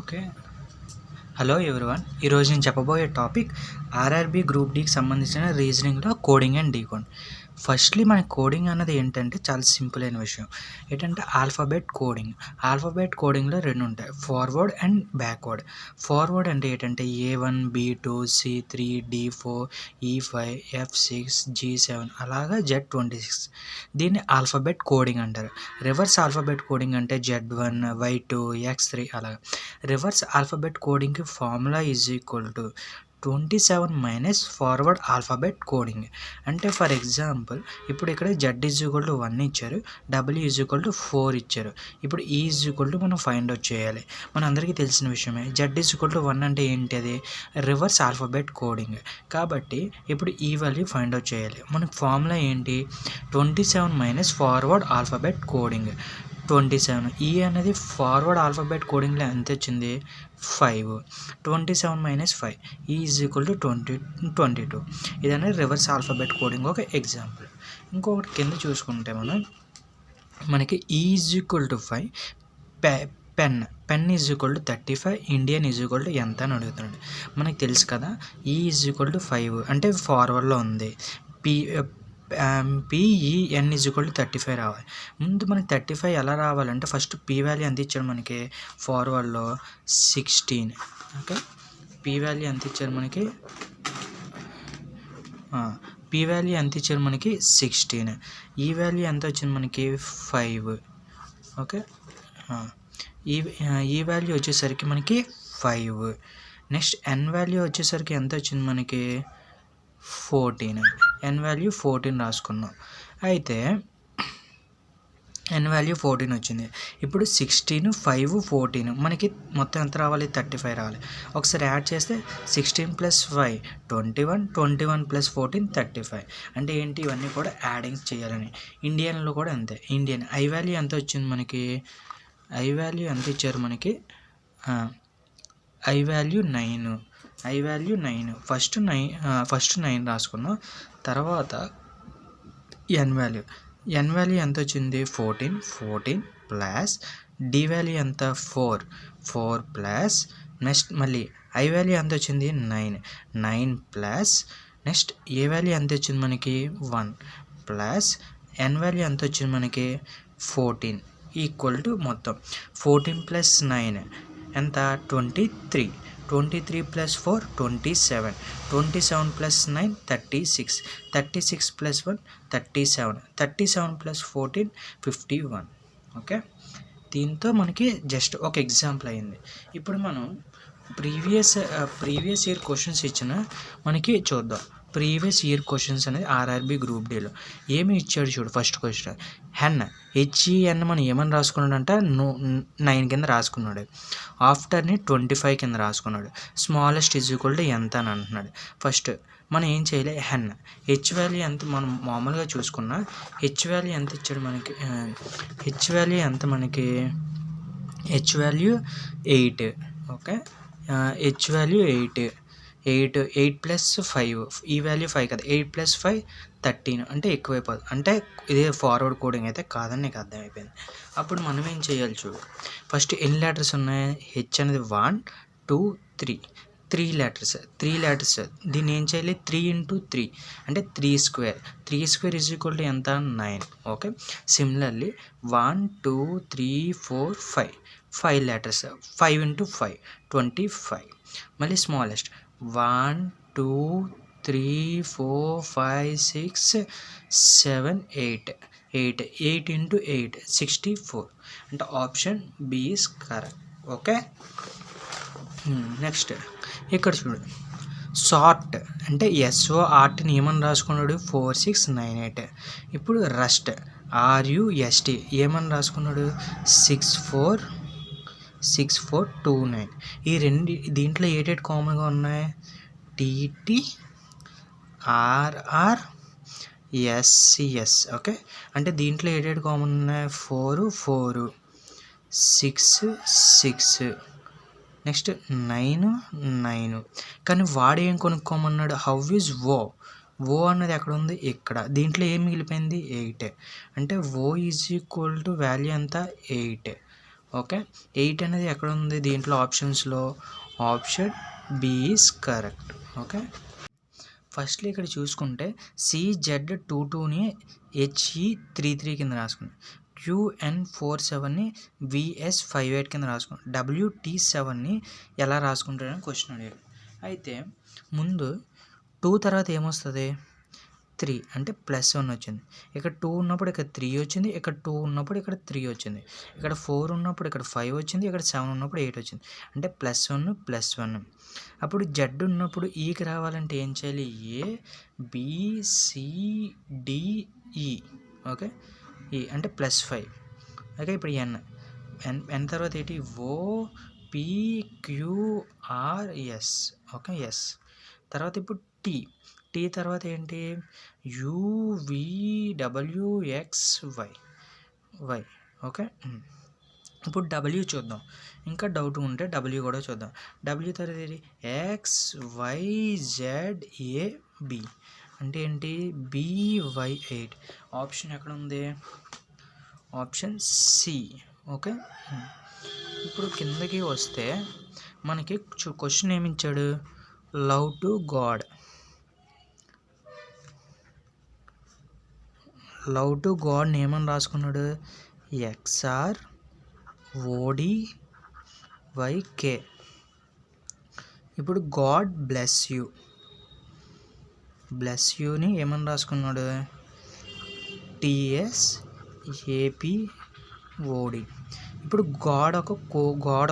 Okay. Hello everyone. ఈరోజు నేను చెప్పబోయే టాపిక్ ఆర్ఆర్బీ గ్రూప్ డీకి సంబంధించిన రీజనింగ్లో కోడింగ్ అండ్ డీకోడింగ్. ఫస్ట్లీ మన కోడింగ్ అన్నది ఏంటంటే చాలా సింపుల్ అయిన విషయం. ఏంటంటే ఆల్ఫాబెట్ కోడింగ్. ఆల్ఫాబెట్ కోడింగ్లో రెండు ఉంటాయి, ఫార్వర్డ్ అండ్ బ్యాక్వర్డ్. ఫార్వర్డ్ అంటే ఏంటంటే A1 B2 C3 D4 E5 F6 G7 అలాగా Z26. దీన్ని ఆల్ఫాబెట్ కోడింగ్ అంటారు. రివర్స్ ఆల్ఫాబెట్ కోడింగ్ అంటే Z1 Y2 X3 అలాగా. రివర్స్ ఆల్ఫాబెట్ కోడింగ్కి formula is equal to 27 minus forward alphabet coding. అంటే ఫర్ ఎగ్జాంపుల్ ఇప్పుడు ఇక్కడ Z ఈజ్ ఈక్వల్ టు 1 ఇచ్చారు, W ఈజ్ ఈక్వల్ టు 4 ఇచ్చారు. ఇప్పుడు E ఈజ్ ఈక్వల్ టు మనం ఫైండ్ అవుట్ చేయాలి. మన అందరికీ తెలిసిన విషయమే. Z ఈజ్ ఈక్వల్ టు 1 అంటే ఏంటి? అది రివర్స్ ఆల్ఫాబెట్ కోడింగ్. కాబట్టి ఇప్పుడు ఈ వాల్యూ ఫైండ్ అవుట్ చేయాలి. మనకు ఫార్ములా ఏంటి? 27 మైనస్ ఫార్వర్డ్ ఆల్ఫాబెట్ కోడింగ్ 27. ఈ అనేది ఫార్వర్డ్ ఆల్ఫాబెట్ కోడింగ్లో ఎంత వచ్చింది? 5. 27 minus 5 E is equal to 22. ఇదనేది రివర్స్ ఆల్ఫాబెట్ కోడింగ్ ఒక ఎగ్జాంపుల్. ఇంకొకటి కింద చూసుకుంటే మనకి E is equal to 5, pen is equal to 35, Indian is equal to ఎంత అని అడుగుతున్నాడు. మనకి తెలుసు కదా, ఈ ఈజ్ ఈక్వల్ టు 5 అంటే ఫార్వర్డ్లో ఉంది. PEN ఈజ్ ఈక్వల్ టు 35 రావాలి. ముందు మనకి 35 ఎలా రావాలంటే ఫస్ట్ P వాల్యూ ఎంత ఇచ్చాడు మనకి? ఫార్వర్డ్లో 16. ఓకే, P వాల్యూ ఎంత ఇచ్చారు మనకి? P వాల్యూ ఎంత ఇచ్చారు మనకి? 16. ఈ వాల్యూ ఎంత వచ్చింది మనకి? 5. ఓకే, ఈ వాల్యూ వచ్చేసరికి మనకి 5. నెక్స్ట్ N వాల్యూ వచ్చేసరికి ఎంత వచ్చింది మనకి? 14. N వాల్యూ 14 రాసుకున్నాం. అయితే N వాల్యూ 14 వచ్చింది. ఇప్పుడు 16, 5, 14 మనకి మొత్తం ఎంత రావాలి? 35 రావాలి. ఒకసారి యాడ్ చేస్తే 16 + 5 21, 21 + 14 35. అంటే ఏంటి? ఇవన్నీ కూడా యాడింగ్స్ చేయాలని. ఇండియన్లో కూడా అంతే. ఇండియన్ ఐ వాల్యూ ఎంత వచ్చింది మనకి? ఐ వాల్యూ ఎంత ఇచ్చారు మనకి? I value 9. I value 9. First 9 రాసుకున్నాం. తర్వాత ఎన్ వాల్యూ ఎంత వచ్చింది? 14 ప్లస్ డి వాల్యూ ఎంత? 4 ప్లస్ నెక్స్ట్ మళ్ళీ ఐ వాల్యూ ఎంత వచ్చింది? 9 ప్లస్ నెక్స్ట్ ఏ వాల్యూ ఎంత వచ్చింది మనకి? 1 ప్లస్ ఎన్ వాల్యూ ఎంత వచ్చింది మనకి? 14 ఈక్వల్ టు మొత్తం 14 + 9 ఎంత? 23. 23 + 4 27. 27 + 9 36. 36 + 1 37. 37 + 14 51. ఓకే, దీంతో మనకి జస్ట్ ఒక ఎగ్జాంపుల్ అయింది. ఇప్పుడు మనం ప్రీవియస్ ఇయర్ క్వశ్చన్స్ ఇచ్చిన మనకి చూద్దాం. ప్రీవియస్ ఇయర్ క్వశ్చన్స్ అనేది ఆర్ఆర్బీ గ్రూప్ డీలో ఏమి ఇచ్చాడు చూడు. ఫస్ట్ క్వశ్చన్ HEN మనం ఏమని రాసుకున్నాడంట? 9 కింద రాసుకున్నాడు. ఆఫ్టర్ని 25 కింద రాసుకున్నాడు. స్మాలెస్ట్ ఈజ్ ఈక్వల్ టు ఎంత అని అంటున్నాడు. ఫస్ట్ మనం ఏం చేయాలి? హెచ్ వాల్యూ ఎంత? మనం మామూలుగా చూసుకున్నా హెచ్ వాల్యూ ఎంత ఇచ్చాడు మనకి? హెచ్ వాల్యూ ఎంత మనకి? H value 8. Okay, H value 8 + 5. ఈ వాల్యూ 5 కదా, 8 + 5 13. అంటే ఎక్కువైపోతుంది. అంటే ఇదే ఫార్వర్డ్ కోడింగ్ అయితే కాదని నీకు అర్థమైపోయింది. అప్పుడు మనం ఏం చేయాలి చూడు. ఫస్ట్ ఎన్ని లెటర్స్ ఉన్నాయి? హెచ్ అనేది 1 2 3 లెటర్స్. దీన్ని ఏం చేయాలి? 3 × 3 అంటే 3² ఈజ్ ఈక్వల్ టు ఎంత? 9. Okay, similarly 1 2 3 4 5 letters. 5 × 5 25. మళ్ళీ స్మాలెస్ట్ 1 2 3 4 5 6 7 8 8 × 8 64. అంటే option B is correct. Okay, next ఇక్కడ చూడు. సార్ట్ అంటే SORTని ఏమని రాసుకున్నాడు? 4698. ఇప్పుడు రస్ట్ RUST ఏమని రాసుకున్నాడు? 6429. ఈ రెండు దీంట్లో ఏటేటి కామన్గా ఉన్నాయి? TT RR SCS. ఓకే, అంటే దీంట్లో ఏటేటి కామన్ ఉన్నాయి? 4 6 6 నెక్స్ట్ 9 కానీ వాడు ఏం కొనుక్కోమన్నాడు? హౌ ఈజ్ ఓ అన్నది ఎక్కడ ఉంది? ఇక్కడ. దీంట్లో ఏం మిగిలిపోయింది? 8. అంటే O is equal to value ఎంత? 8. ఓకే. 8 అనేది ఎక్కడ ఉంది దీంట్లో ఆప్షన్స్లో? Option B is correct. Okay. Firstly ఇక్కడ చూసుకుంటే CZ22ని HE33 కింద రాసుకున్నాం. QN47ని VS58 కింద రాసుకున్నాం. WT7ని ఎలా రాసుకుంటారని క్వశ్చన్ అడిగాడు. అయితే ముందు 2 తర్వాత ఏమొస్తుంది? 3 అంటే +1 వచ్చింది. ఇక్కడ 2 ఉన్నప్పుడు ఇక్కడ 3 వచ్చింది. ఇక్కడ 2 ఉన్నప్పుడు ఇక్కడ 3 వచ్చింది. ఇక్కడ 4 ఉన్నప్పుడు ఇక్కడ 5 వచ్చింది. ఇక్కడ 7 ఉన్నప్పుడు 8 వచ్చింది. అంటే +1 +1. అప్పుడు Z ఉన్నప్పుడు ఈకి రావాలంటే ఏం చేయాలి? ABCDE. ఓకే. ఈ అంటే +5. ఓకే. ఇప్పుడు ఎన్ తర్వాత ఏంటి? OPQRS. ఓకే. ఎస్. తర్వాత ఇప్పుడు టీ తర్వాత ఏంటి? UVWXY. ఓకే. ఇప్పుడు W చూద్దాం. ఇంకా డౌట్ ఉంటే W కూడా చూద్దాం. W తర్వాత ఏంటి? XYZAB అంటే ఏంటి? BY8. ఆప్షన్ ఎక్కడ ఉంది? Option C. ఓకే. ఇప్పుడు కిందకి వస్తే మనకి క్వశ్చన్ ఏమి ఇచ్చాడు? Love to God. Love to గాడ్ని ఏమని రాసుకున్నాడు? XRODYK. ఇప్పుడు గాడ్ బ్లెస్ యూ. బ్లెస్ యూని ఏమని రాసుకున్నాడు? TSAPOD. ఇప్పుడు గాడ్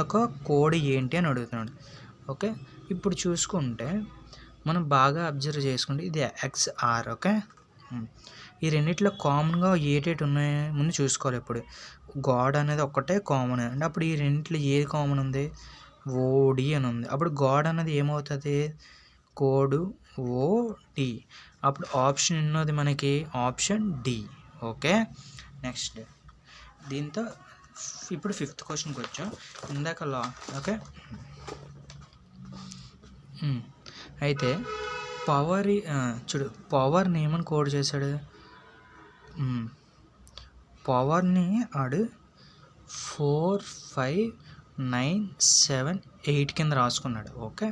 ఒక కోడ్ ఏంటి అని అడుగుతున్నాడు. ఓకే. ఇప్పుడు చూసుకుంటే మనం బాగా అబ్జర్వ్ చేసుకుంటే ఇది XR. ఓకే. ఈ రెండిట్లో కామన్గా ఏటేటి ఉన్నాయో ముందు చూసుకోవాలి. ఇప్పుడు గాడ్ అనేది ఒక్కటే కామన్ అంటే అప్పుడు ఈ రెండిట్లో ఏది కామన్ ఉంది? ఓడి అని ఉంది. అప్పుడు గాడ్ అనేది ఏమవుతుంది? కోడ్ ఓడి. అప్పుడు ఆప్షన్ ఉన్నది మనకి ఆప్షన్ డి. ఓకే. నెక్స్ట్ దీంతో ఇప్పుడు 5th క్వశ్చన్కి వచ్చాం. ఇందాక ఓకే. అయితే పవర్ని ఏమని కోడ్ చేశాడు? పవర్ని ఆడు 4, 5, 9, 7, 8 కింద రాసుకున్నాడు. ఓకే.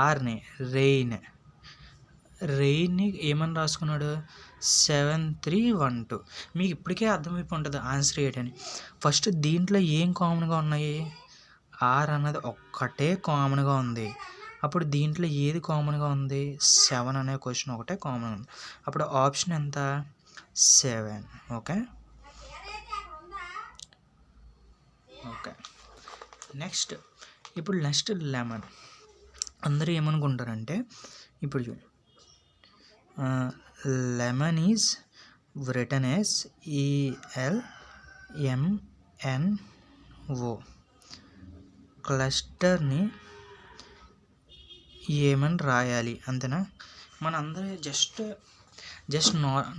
ఆర్ని రెయిన్ని ఏమని రాసుకున్నాడు? 7, 3, 1, 2. మీకు ఇప్పటికే అర్థమైపోయి ఉంటుంది ఆన్సర్ ఏంటని. ఫస్ట్ దీంట్లో ఏం కామన్గా ఉన్నాయి? ఆర్ అన్నది ఒక్కటే కామన్గా ఉంది. అప్పుడు దీంట్లో ఏది కామన్గా ఉంది? 7 అనే క్వశ్చన్ ఒకటే కామన్ ఉంది. అప్పుడు ఆప్షన్ ఎంత? 7. ఓకే. ఇప్పుడు నెక్స్ట్ లెమన్. అందరూ ఏమనుకుంటారంటే ఇప్పుడు చూడండి, lemon is written as ELMNO. క్లస్టర్ని ఏమని రాయాలి అంతేనా? మన అందరూ జస్ట్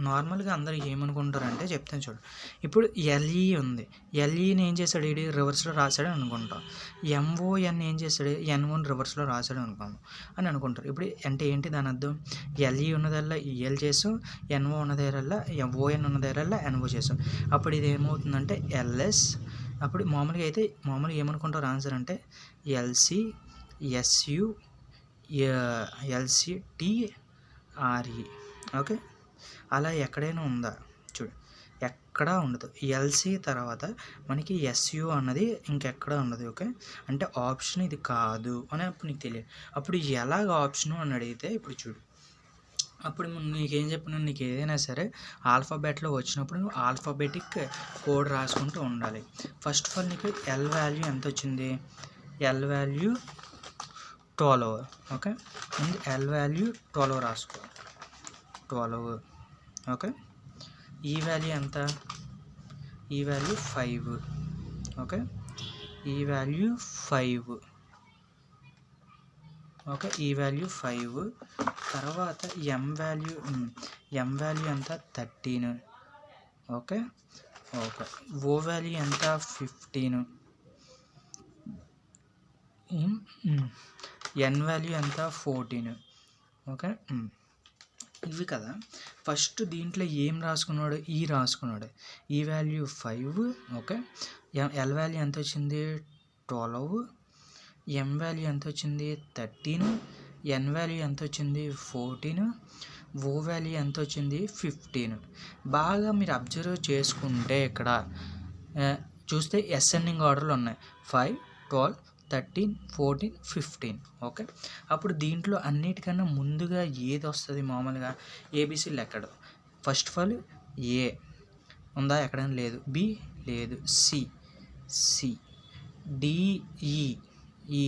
నార్మల్గా అందరూ ఏమనుకుంటారంటే చెప్తాను చూడు. ఇప్పుడు LE ఉంది. LEని ఏం చేశాడు? ఇది రివర్స్లో రాశాడు అనుకుంటాం. MON ఏం చేశాడు? N1 రివర్స్లో రాశాడు అని అనుకుంటారు. ఇప్పుడు అంటే ఏంటి దాని అర్థం? LE ఉన్నదల్లా EL చేసాం, NO ఉన్నదల్లా ON ఉన్నదల్లా NO చేసాం. అప్పుడు ఇది ఏమవుతుందంటే LS. అప్పుడు మామూలుగా ఏమనుకుంటారు ఆన్సర్ అంటే LCSU LCTRE. ఓకే. అలా ఎక్కడైనా ఉందా? చూడు, ఎక్కడా ఉండదు. ఎల్సి తర్వాత మనకి SU అన్నది ఇంకెక్కడా ఉండదు. ఓకే. అంటే ఆప్షన్ ఇది కాదు అని అప్పుడు నీకు తెలియదు. అప్పుడు ఎలాగ ఆప్షను అని అడిగితే ఇప్పుడు చూడు, అప్పుడు నీకేం చెప్పినా నీకు ఏదైనా సరే ఆల్ఫాబెట్లో వచ్చినప్పుడు నువ్వు ఆల్ఫాబెటిక్ కోడ్ రాసుకుంటూ ఉండాలి. ఫస్ట్ ఆఫ్ ఆల్ నీకు L వాల్యూ ఎంత వచ్చింది? L value 12. ఓకే. ముందు L వాల్యూ 12 రాసుకో. 12. ఓకే. ఈ వాల్యూ ఎంత? ఈ వాల్యూ 5. ఓకే. ఈ వాల్యూ 5. ఓకే. ఈ వాల్యూ 5. తర్వాత M వాల్యూ ఎంత? 13. ఓకే. O వాల్యూ ఎంత? 15. N వాల్యూ ఎంత? 14. ఓకే. ఇవి కదా. ఫస్ట్ దీంట్లో ఏం రాసుకున్నాడు, ఈ రాసుకున్నాడు. ఈ వాల్యూ 5, ఓకే. ఎల్ వాల్యూ ఎంత వచ్చింది 12, ఎం వాల్యూ ఎంత వచ్చింది 13, ఎన్ వాల్యూ ఎంత వచ్చింది 14, ఓ వాల్యూ ఎంత వచ్చింది 15. బాగా మీరు అబ్జర్వ్ చేసుకుంటే ఇక్కడ చూస్తే అసెండింగ్ ఆర్డర్లు ఉన్నాయి 5, 12, 13, 14, 15, ఓకే. అప్పుడు దీంట్లో అన్నిటికన్నా ముందుగా ఏది వస్తుంది మామూలుగా ఏబిసి లెక్కడు. ఫస్ట్ ఆఫ్ ఆల్ ఏ ఉందా, ఎక్కడైనా లేదు. బి లేదు. C D E E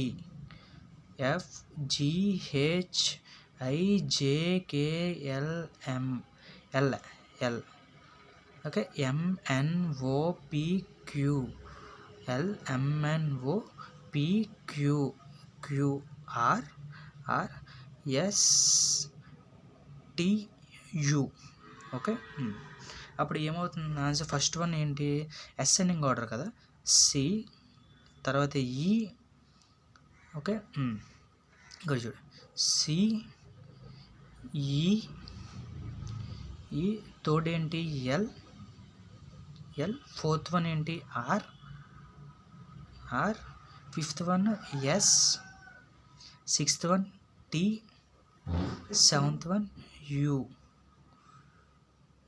F G H I J K L M L okay. M N O P Q L M N O P Q R S T U, okay. అప్పుడు ఏమవుతుంది answer? First one ఏంటి, ascending order కదా, C, తర్వాత E, okay. ఇక్కడ చూడు C E third ఏంటి L, fourth one ఏంటి R, fifth one S, sixth one T, seventh one you,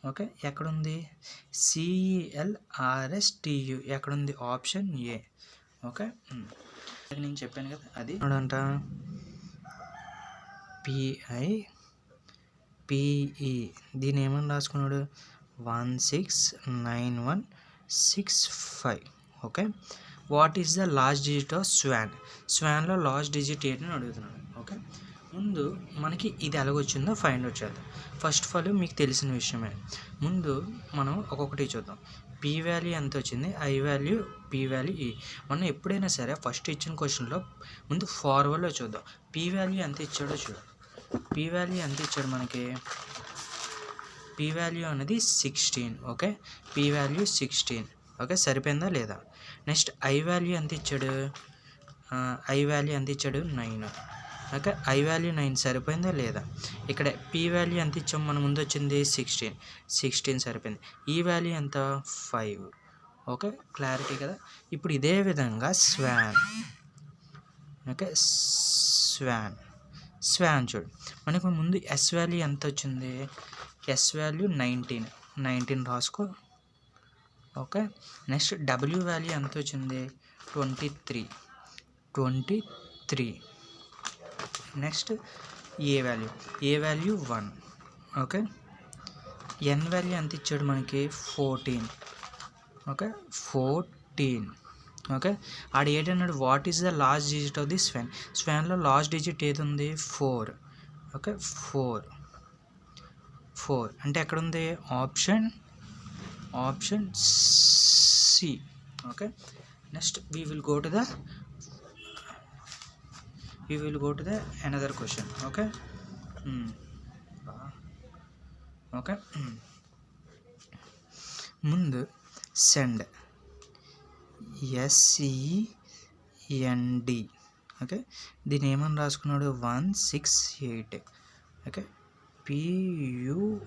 okay. ఎక్కడుంది సిఎల్ఆర్ఎస్టియు, ఎక్కడుంది ఆప్షన్ ఏ, ఓకే. నేను చెప్పాను కదా అది అంట పిఐ దీని ఏమని రాసుకున్నాడు 169165, okay. What is the last digit of స్వాన్లో లాస్ట్ డిజిట్ ఏంటని అడుగుతున్నాడు, ఓకే. ముందు మనకి ఇది ఎలాగొచ్చిందో ఫైండ్ అవుట్ చేద్దాం. ఫస్ట్ ఆఫ్ ఆల్ మీకు తెలిసిన విషయమే, ముందు మనం ఒక్కొక్కటి చూద్దాం. పీ వాల్యూ ఎంత వచ్చింది, ఐ వాల్యూ, పీ వాల్యూ, ఈ. మనం ఎప్పుడైనా సరే ఫస్ట్ ఇచ్చిన క్వశ్చన్లో ముందు ఫార్వర్డ్లో చూద్దాం. పీ వాల్యూ ఎంత ఇచ్చాడో చూడు. పీ వాల్యూ ఎంత ఇచ్చాడు మనకి, పీ వాల్యూ అనేది 16, ఓకే. P value 16, okay. సరిపోయిందా లేదా? నెక్స్ట్ ఐ వాల్యూ ఎంత ఇచ్చాడు, ఐ వాల్యూ ఎంత ఇచ్చాడు 9, ఓకే. ఐ వాల్యూ 9 సరిపోయిందా లేదా? ఇక్కడ పీ వాల్యూ ఎంత ఇచ్చాం, మన ముందు వచ్చింది 16 సరిపోయింది. ఈ వాల్యూ ఎంత 5, ఓకే. క్లారిటీ కదా. ఇప్పుడు ఇదే విధంగా స్వాన్, ఓకే. స్వాన్ చూడు, మనకు ముందు ఎస్ వాల్యూ ఎంత వచ్చింది, ఎస్ వాల్యూ 19 రాసుకో, ఓకే. నెక్స్ట్ డబ్ల్యూ వాల్యూ ఎంత వచ్చింది 23. Next A value 1, okay. N value ఎంత ఇచ్చాడు మనకి 14, ఓకే. 14, ఓకే. ఆడ ఏంటన్నాడు, what is the last digit of the స్వాన్లో లాస్ట్ డిజిట్ ఏది ఉంది 4, ఓకే. 4 అంటే ఎక్కడుంది option C, okay. Next we will go to the another question, okay. Okay. ముందు సెండ్ SEND, ఓకే. దీన్ని ఏమని రాసుకున్నాడు 168, ఓకే. PURSE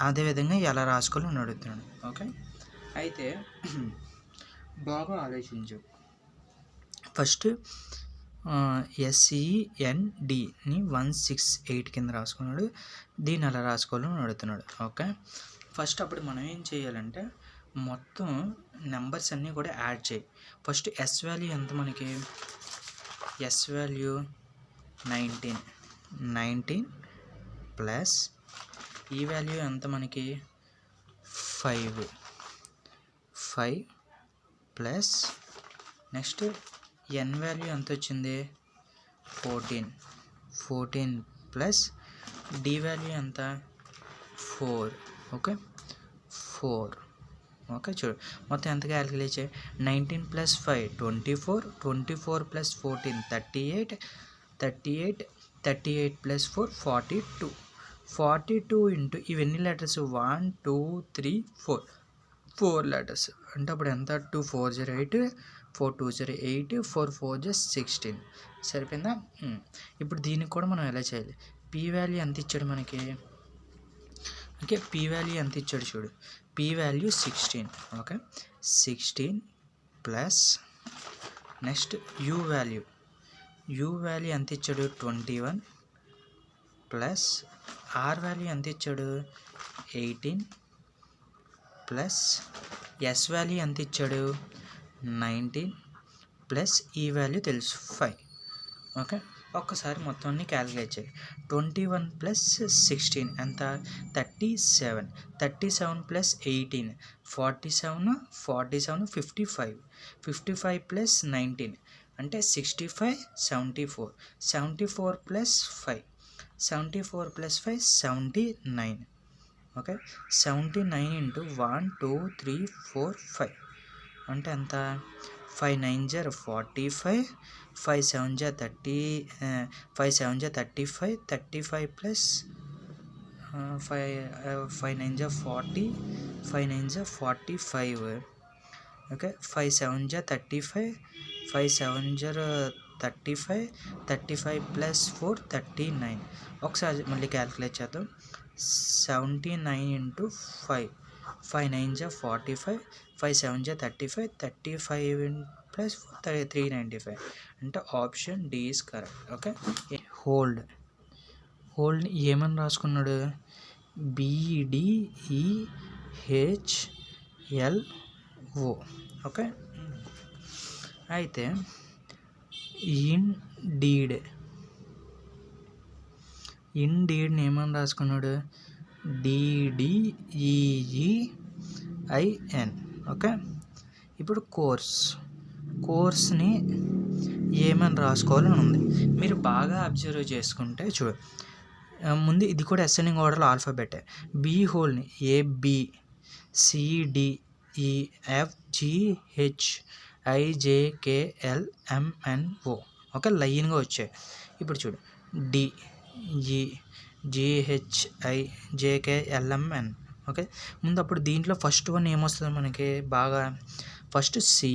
అదేవిధంగా ఎలా రాసుకోవాలని అడుగుతున్నాడు, ఓకే. అయితే బాగా ఆలోచించు. ఫస్ట్ SENDని 168 కింద రాసుకున్నాడు, దీన్ని ఎలా రాసుకోవాలని అడుగుతున్నాడు, ఓకే. ఫస్ట్ అప్పుడు మనం ఏం చేయాలంటే మొత్తం నెంబర్స్ అన్నీ కూడా యాడ్ చేయి. ఫస్ట్ ఎస్ వాల్యూ ఎంత మనకి, ఎస్ వాల్యూ 19 ప్లస్ ఈ వాల్యూ ఎంత మనకి 5 ప్లస్ నెక్స్ట్ ఎన్ వాల్యూ ఎంత వచ్చింది 14 ప్లస్ డి వాల్యూ ఎంత 4, ఓకే. 4, ఓకే. చూడు మొత్తం ఎంత క్యాలిక్యులేట్ చేయి, 19 ప్లస్ 5 24 ప్లస్ 14 38 ప్లస్ 4 42 ఇంటూ ఇవన్నీ లెటర్స్ 1 2 3 4 లెటర్స్ అంటే అప్పుడు ఎంత 2 4 0 8 4 2 0 8 4 4 16 సరిపోయిందా. ఇప్పుడు దీనికి కూడా మనం ఎలా చేయాలి, పీ వాల్యూ ఎంత ఇచ్చాడు మనకి, ఓకే పీ వాల్యూ ఎంత ఇచ్చాడు చూడు, P value 16, okay 16 plus next you value ఎంత ఇచ్చాడు 21 ప్లస్ ఆర్ వాల్యూ ఎంత ఇచ్చాడు 18 ప్లస్ ఎస్ వాల్యూ ఎంత ఇచ్చాడు 19 ప్లస్ ఈ వాల్యూ తెలుసు 5, ఓకే ఒక్కసారి మొత్తాన్ని క్యాలిక్యులేట్ చేయి. 21 ప్లస్ 16 ఎంత 37, 37 ప్లస్ 18 47, 47 55, 55 ప్లస్ 19 అంటే 65, 74, 74 ప్లస్ 5, 74 ప్లస్ 5 79, ఓకే 79 ఇంటూ 1 2 3 4 5 అంటే ఎంత 5 9 జర్ 45, 5 7 జర్ 30, 5 7 జర్ 35, 35 ప్లస్ 5 9 జర్ 40, 5 9 జర్ 45, ఓకే 5 7 జర్ 35, 5 7 జర్ 35, 35 ప్లస్ 4 39. ఒకసారి మళ్ళీ క్యాలిక్యులేట్ చేద్దాం. 79 ఇంటూ 5, 5 9 జర్ 45, 5 7 జర్ 35, 35 ప్లస్ 395 అంటే option D is correct. Okay hold ఏమని రాసుకున్నాడు BDEHLO, ఓకే అయితే ఇండీడ్ని ఏమని రాసుకున్నాడు DDEEIN, ఓకే ఇప్పుడు కోర్స్ని ఏమని రాసుకోవాలని ఉంది. మీరు బాగా అబ్జర్వ్ చేసుకుంటే చూడు, ముందు ఇది కూడా అసెండింగ్ ఆర్డర్లో ఆల్ఫాబెటే. బి హోల్ని ABCDEFGHIJKLMNO, ఓకే లైన్గా వచ్చాయి. ఇప్పుడు చూడు DGHIJKLMN, ఓకే ముందు అప్పుడు దీంట్లో ఫస్ట్ వన్ ఏమొస్తుంది మనకి బాగా, ఫస్ట్ సి,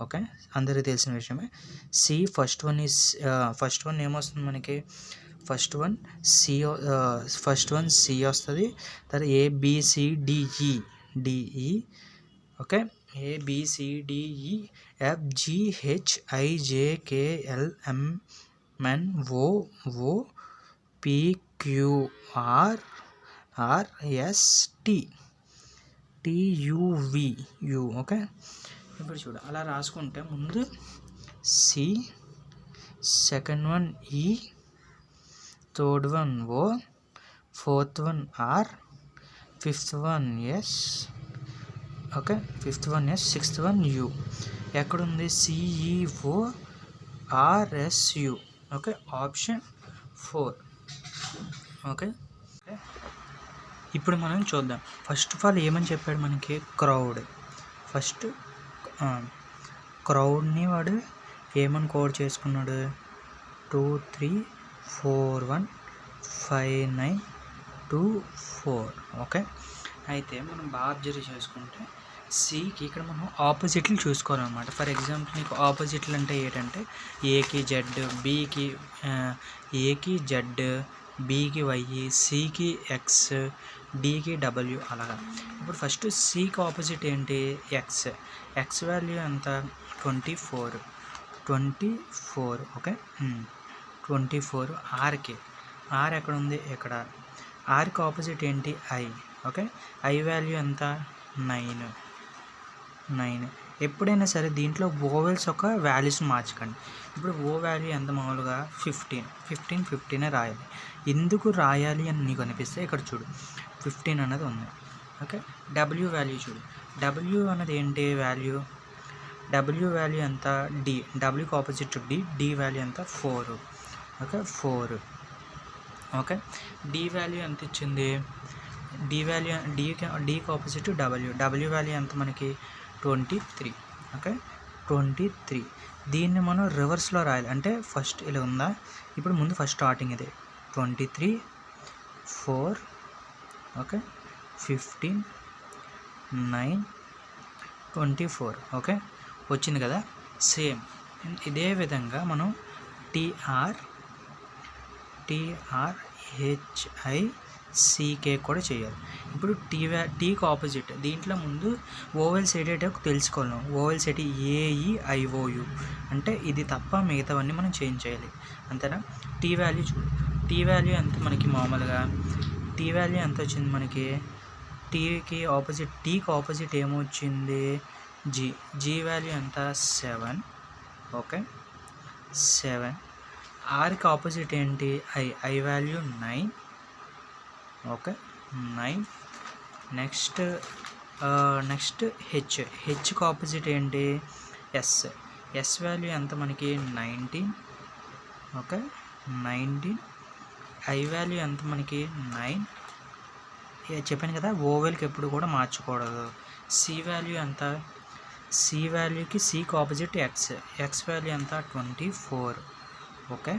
ఓకే అందరికీ తెలిసిన విషయమే సి. ఫస్ట్ వన్ ఏమొస్తుంది మనకి, ఫస్ట్ వన్ సి వస్తుంది. తర్వాత ABCDE, okay ABCDEFGHIJKLMNO PQRSTTUVU, okay ఇప్పుడు చూడు అలా రాసుకుంటే ముందు C, second one E, third one O, fourth one R, fifth one S, okay fifth one S, sixth one U. ఎక్కడుంది CEORSU, ఓకే ఆప్షన్ 4, ఓకే ఇప్పుడు మనం చూద్దాం. ఫస్ట్ ఆఫ్ ఆల్ ఏమని చెప్పాడు మనకి క్రౌడ్ని వాడు ఏమని కోడ్ చేసుకున్నాడు 23415924, ఓకే అయితే మనం బాగా అబ్జర్వ్ చేసుకుంటే సికి ఇక్కడ మనం ఆపోజిట్లు చూసుకోవాలన్నమాట. ఫర్ ఎగ్జాంపుల్ నీకు ఆపోజిట్లు అంటే ఏంటంటే ఏకి జెడ్, ఏకి జెడ్, బికి వై, సికి ఎక్స్, డికి డబ్ల్యూ అలాగా. ఇప్పుడు ఫస్ట్ సికి ఆపోజిట్ ఏంటి ఎక్స్ వాల్యూ ఎంత 24, ఓకే 24. ఆర్ ఎక్కడ ఉంది ఇక్కడ, ఆర్కి ఆపోజిట్ ఏంటి ఐ, ఓకే ఐ వాల్యూ ఎంత 9. ఎప్పుడైనా సరే దీంట్లో ఓవెల్స్ ఒక వాల్యూస్ మార్చకండి. ఇప్పుడు ఓ వాల్యూ ఎంత మామూలుగా 15 రాయాలి. ఎందుకు రాయాలి అని నీకు అనిపిస్తే ఇక్కడ చూడు 15 అన్నది ఉంది, ఓకే డబ్ల్యూ వాల్యూ చూడు, డబ్ల్యూ అన్నది ఏంటి వాల్యూ, డబ్ల్యూ వాల్యూ ఎంత డి, డబ్ల్యూకి ఆపోజిట్ డి వాల్యూ ఎంత 4, ఓకే 4, ఓకే డి వాల్యూ ఎంత ఇచ్చింది, డికి ఆపోజిట్ డబ్ల్యూ వాల్యూ ఎంత మనకి 23, ఓకే 23. దీన్ని మనం రివర్స్లో రాయాలి అంటే ఫస్ట్ ఇలా ఉందా, ఇప్పుడు ముందు ఫస్ట్ స్టార్టింగ్ ఇది 23, 4, ఓకే 15, 9, 24, ఓకే వచ్చింది కదా. సేమ్ ఇదే విధంగా మనం TRHICK కూడా చేయాలి. ఇప్పుడు టీకి ఆపోజిట్ దీంట్లో ముందు ఓవెల్స్ ఏటేటో తెలుసుకోవాలి. ఓవెల్స్ ఏంటి AEIOU అంటే ఇది తప్ప మిగతావన్నీ మనం చేంజ్ చేయాలి అంతేనా. టీ వాల్యూ చూడు, టీ వాల్యూ ఎంత మనకి మామూలుగా టీ వాల్యూ ఎంత వచ్చింది మనకి టీకి ఆపోజిట్ ఏమొచ్చింది జీ వాల్యూ ఎంత 7. ఓకే 7. ఆర్కి ఆపోజిట్ ఏంటి ఐ వాల్యూ 9. ఓకే 9. నెక్స్ట్ హెచ్కి ఆపోజిట్ ఏంటి ఎస్ వాల్యూ ఎంత మనకి 19. ఓకే 19. ఐ వాల్యూ ఎంత మనకి 9. చెప్పాను కదా ఓవెల్కి ఎప్పుడు కూడా మార్చకూడదు. సి వాల్యూ ఎంత సి వాల్యూకి సికి ఆపోజిట్ ఎక్స్ వాల్యూ ఎంత 24. ఓకే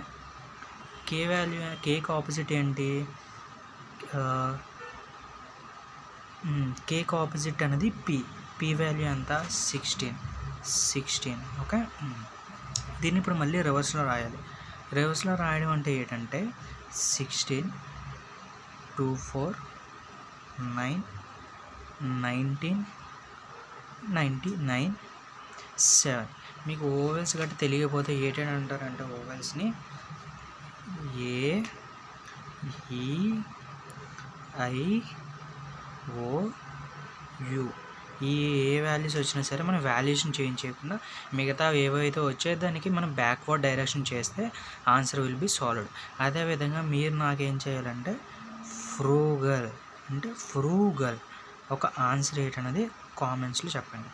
కేకి ఆపోజిట్ ఏంటి కేకి ఆపోజిట్ అనేది పి వాల్యూ ఎంత 16. ఓకే దీన్ని ఇప్పుడు మళ్ళీ రివర్స్లో రాయాలి. రివర్స్లో రాయడం అంటే ఏంటంటే 16 2 4 9 19 99 7. మీకు ఓవెల్స్ గట్టి తెలియకపోతే ఏంటని అంటారంటే ఓవెల్స్ని AEIOU ఈ ఏ వాల్యూస్ వచ్చినా సరే మనం వాల్యుయేషన్ చేంజ్ చేయకుండా మిగతా ఏవైతే వచ్చాయో దానికి మనం బ్యాక్వర్డ్ డైరెక్షన్ చేస్తే ఆన్సర్ విల్ బి సాల్వ్డ్. అదేవిధంగా మీరు నాకేం చేయాలంటే ఫ్రూగల్ ఒక ఆన్సర్ ఏంటనేది కామెంట్స్లో చెప్పండి.